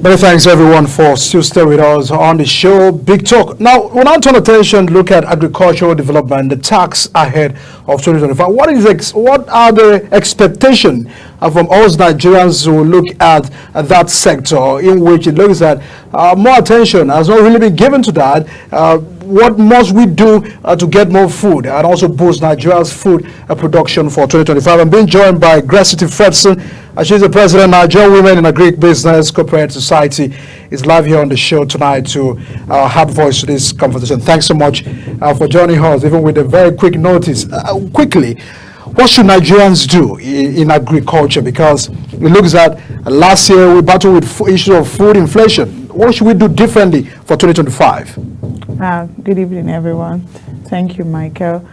Many thanks everyone for still staying with us on the show. Big Talk. Now, we'll now turn attention, look at agricultural development, the tax ahead of 2025. What are the expectations from us Nigerians who look at that sector, in which it looks at more attention has not really been given to that? What must we do to get more food and also boost Nigeria's food production for 2025? I'm being joined by Gracetiti Fredson. She's the president of Nigerian Women in Agric Business Corporate Society. Is live here on the show tonight to have voice to this conversation. Thanks so much for joining us, even with a very quick notice. Quickly, what should Nigerians do in agriculture? Because it looks at last year we battled with issues of food inflation. What should we do differently for 2025? Good evening, everyone. Thank you, Michael.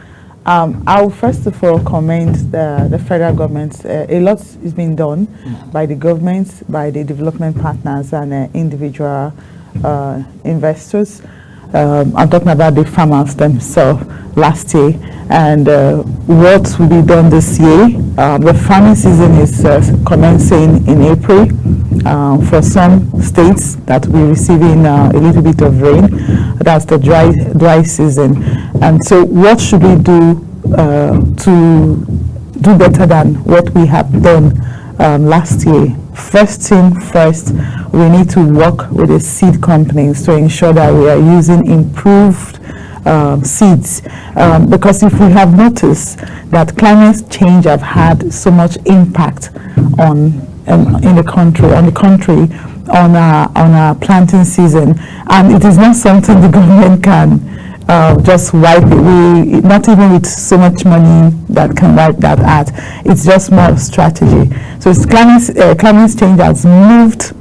I'll first of all commend the federal government. A lot is being done by the government, by the development partners, and individual investors. I'm talking about the farmers themselves last year, and what will be done this year. The farming season is commencing in April. For some states that will be receiving a little bit of rain, that's the dry season. And so what should we do to do better than what we have done last year? First thing first, we need to work with the seed companies to ensure that we are using improved seeds, because if we have noticed that climate change have had so much impact on the country on our planting season, and it is not something the government can just wipe away, not even with so much money that can wipe that out. It's just more strategy. So climate change has moved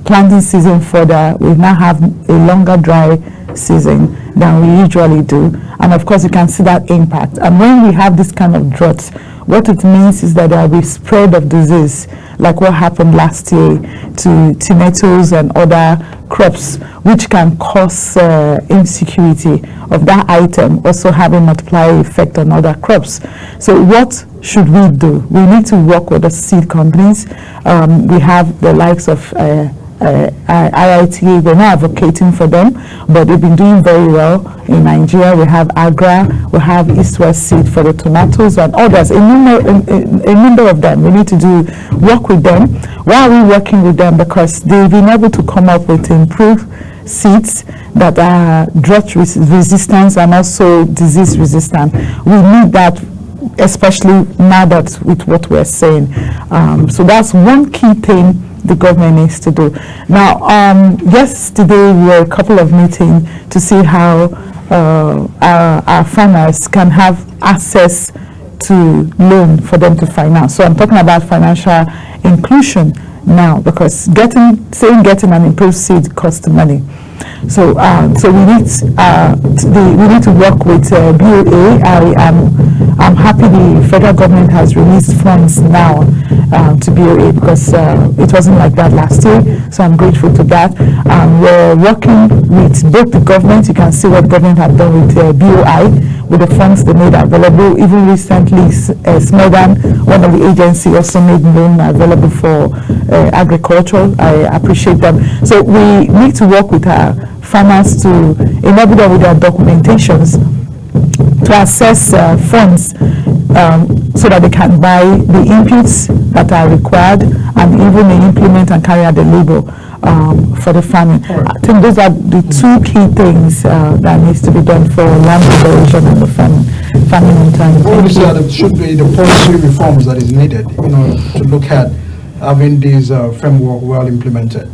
planting season further. We now have a longer dry season than we usually do, and of course you can see that impact. And when we have this kind of drought, what it means is that there will be spread of disease, like what happened last year to tomatoes and other crops, which can cause insecurity of that item, also having multiplier effect on other crops. So what should we do? We need to work with the seed companies. We have the likes of IITA. We're not advocating for them, but they've been doing very well in Nigeria. We have agric, we have East-West Seed for the tomatoes and others. A number of them. We need to work with them. Why are we working with them? Because they've been able to come up with improved seeds that are drought resistant and also disease resistant. We need that, especially now that with what we're saying. So that's one key thing the government needs to do. Now, yesterday we were a couple of meetings to see how our farmers can have access to loan for them to finance. So I'm talking about financial inclusion now, because getting an improved seed costs money. So we need to work with BOA. I'm happy the federal government has released funds now to BOA, because it wasn't like that last year. So I'm grateful to that. We're working with both the government. You can see what government have done with BOI, with the funds they made available. Even recently, Smorgan, one of the agencies, also made loan available for agriculture. I appreciate them. So we need to work with our farmers to enable them with their documentations to access funds, so that they can buy the inputs that are required and even implement and carry out the labor for the farming. I think those are the two key things that needs to be done for land preparation and the farming in time. Obviously, there should be the policy reforms that is needed, to look at having these framework well implemented.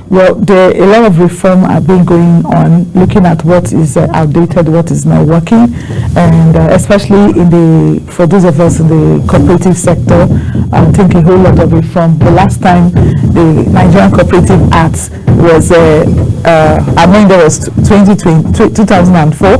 Well, a lot of reform are being going on, looking at what is outdated, what is not working, and especially for those of us in the cooperative sector, I think a whole lot of reform. The last time the Nigerian Cooperative Act was amended was 2004,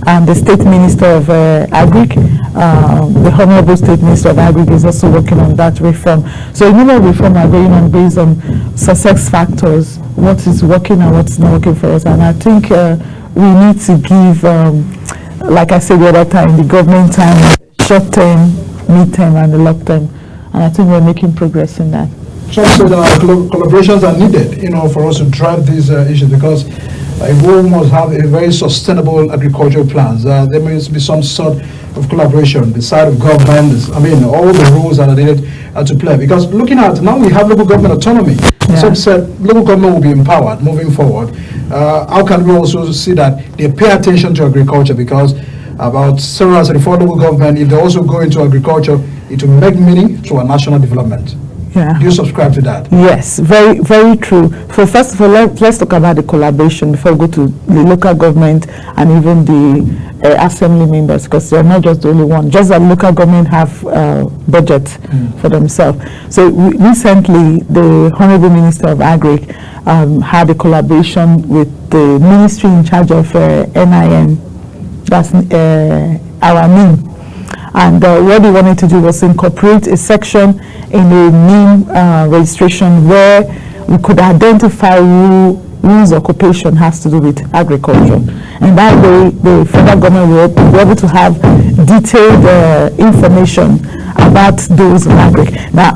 and the State Minister of Agric, the Honorable State Minister of Agric, is also working on that reform. So a number of reform are going on based on success factors, what is working and what's not working for us. And I think we need to give, like I said the other time, the government time, short term, mid term, and the long term. And I think we're making progress in that. some say that collaborations are needed, for us to drive these issues, because if we must have a very sustainable agricultural plans, there must be some sort of collaboration, the side of government, all the rules that are needed to play. Because looking at, now we have local government autonomy. Yeah. Some said local government will be empowered moving forward. How can we also see that they pay attention to agriculture? Because about 734 local government, if they also go into agriculture, it will make meaning to our national development. Yeah. Do you subscribe to that? Yes, very, very true. So first of all, let's talk about the collaboration before we go to the local government and even the assembly members, because they're not just the only one. Just that local government have budget for themselves. So recently, the Honorable Minister of Agric had a collaboration with the ministry in charge of NIN, that's our NIM. And what they wanted to do was incorporate a section in the NIM registration where we could identify whose occupation has to do with agriculture. And that way, the federal government will be able to have detailed information about those in agric. Now,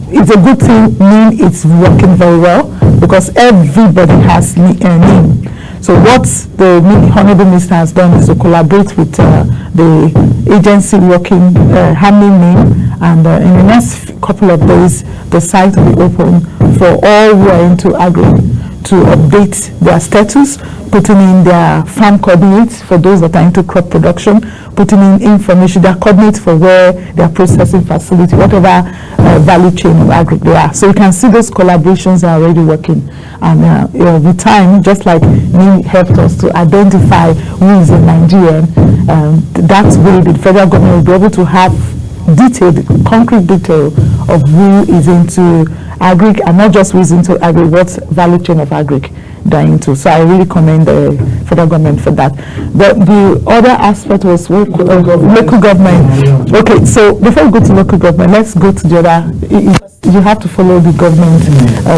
it's a good thing, NIM is working very well because everybody has NIM. So what the Honorable Minister has done is to collaborate with the agency working, handling NIM, and in the next couple of days, the site will be open for all who are into agri to update their status, putting in their farm coordinates for those that are into crop production, putting in information, their coordinates for where their processing facility, whatever value chain of agri they are. So you can see those collaborations are already working. And with time, just like NIM helped us to identify who is a Nigerian, that way the federal government will be able to have concrete detail of who is into agric, and not just who is into agric, what value chain of agric they're into. So I really commend the federal government for that. But the other aspect was local government. Okay, so before we go to local government, let's go to the other. You have to follow the government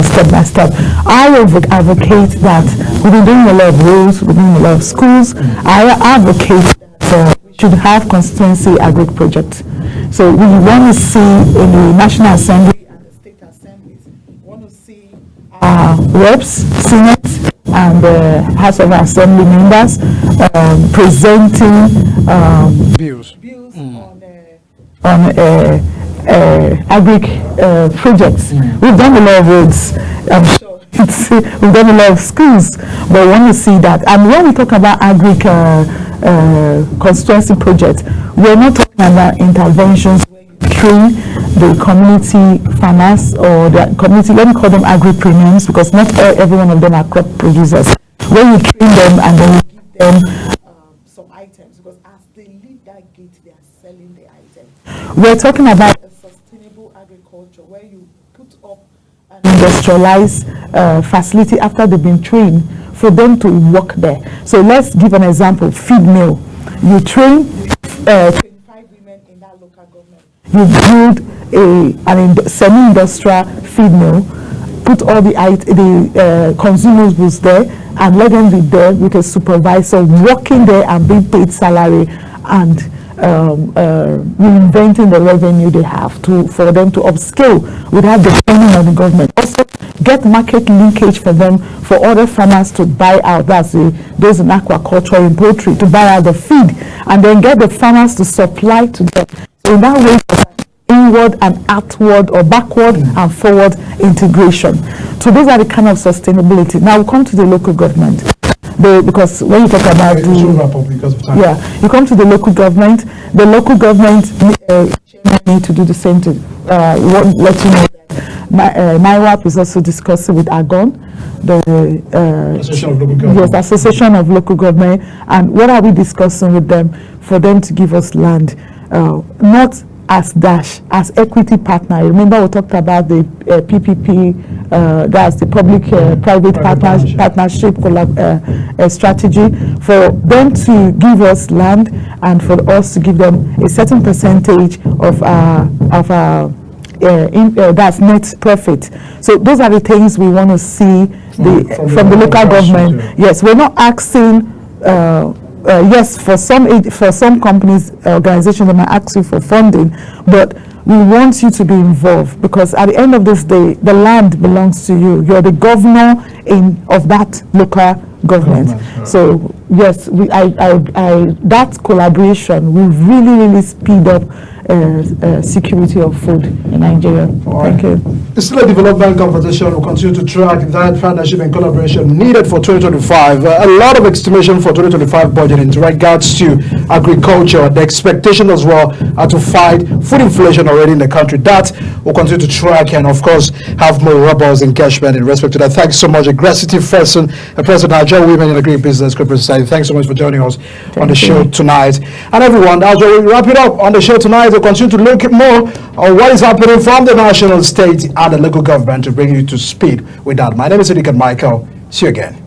step by step. I advocate that we've been doing a lot of rules, we've been doing a lot of schools. I advocate that we should have constituency agric projects. So we want to see in the National Assembly and the state assemblies, we want to see reps, Senate, and House of Assembly members presenting bills on agric projects. We've done a lot of roads, I'm sure. We've done a lot of schools, but we want to see that. And when we talk about agric constituency projects, we're not talking about interventions where you train the community farmers or the community, let me call them agri-premiums, because not every one of them are crop producers. Where you train them and then you give them some items, because as they leave that gate, they are selling the items. We're talking about a sustainable agriculture where you put up an industrialized facility after they've been trained for them to work there. So let's give an example, feed mill. You train 25 women in that local government. You build a semi-industrial feed mill, put all the consumables there, and let them be there with a supervisor working there and being paid salary and reinventing the revenue they have for them to upscale without depending on the government. Also, get market linkage for them, for other farmers to buy out, those in aquaculture and poultry, to buy out the feed, and then get the farmers to supply to them. So in that way, inward and outward or backward and forward integration. So those are the kind of sustainability. Now we come to the local government. Because when you talk about you come to the local government need to do the same thing. Let you know that NIWAP is also discussing with AGON, the Association of Local Government. Yes, Association of Local Government. And what are we discussing with them? For them to give us land, not as equity partner. Remember we talked about the PPP, that's the public-private partnership strategy, for them to give us land and for us to give them a certain percentage of that's net profit. So those are the things we want to see from the local government. Yes, we're not asking. Yes, for some companies, organizations, they might ask you for funding, but we want you to be involved, because at the end of this day, the land belongs to you. You're the governor of that local government. Right. So yes, that collaboration will really speed up security of food in Nigeria. Thank you. It's still a development conversation. We'll continue to track that partnership and collaboration needed for 2025. A lot of estimation for 2025 budget in regards to agriculture, the expectation as well to fight food inflation already in the country. That we'll continue to track and, of course, have more robust engagement in respect to that. Thanks so much, Gracetiti, Fredson, President of Nigerian Women in Agri Business Corporate Society. Thanks so much for joining us on the show tonight. And everyone, as we wrap it up on the show tonight, we'll continue to look more on what is happening from the national, state, and the local government to bring you to speed with that. My name is Agric Michael. See you again.